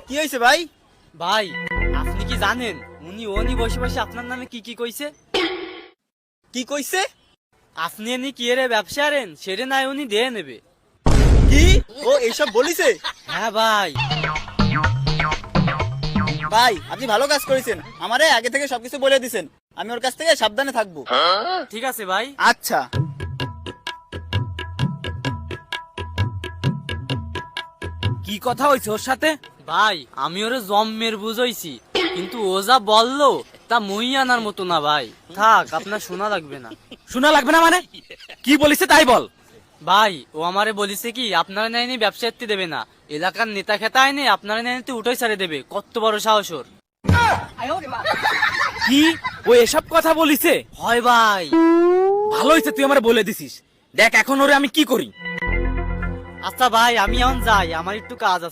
কি হয়েছে ভাই? ভাই আপনি কি জানেন উনি বসে বসে আপনার নামে কি কি কইছে? কি কইছে? আপনি এনি কি এর ব্যবসা আরেন সেরে নাই উনি দিয়ে নেবে। কি ও এইসব বলিছে? হ্যাঁ ভাই। ভাই আপনি ভালো কাজ করেছেন, আমারে আগে থেকে সবকিছু বলে দিছেন, আমি ওর কাছ থেকে সাবধানে থাকবো। ঠিক আছে ভাই। আচ্ছা। কি কথা হয়েছে ওর সাথে? ভাই আমি ওরে জম্মের বুঝাইছি, কিন্তু ও যা বললো তা মই আনার মতো না ভাই। থাক আপনার শোনা লাগবে না। শোনা লাগবে না মানে? কি বলিছে তাই বল। ভাই ও আমারে বলিছে কি আপনারা নাইনি ব্যবসা করতে দেবে না, এলাকার নেতা খেতা আইনে আপনারা নাইনি উঠাই ছাড়ে দেবে। কত বড় সাহস ওর! কি ও এসব কথা বলিছে? হয় ভাই। ভালো হয়েছে তুই আমার বলে দিছিস। দেখ এখন ওরে আমি কি করি। আচ্ছা ভাই আমি এখন যাই, আমার একটু কাজ আছে।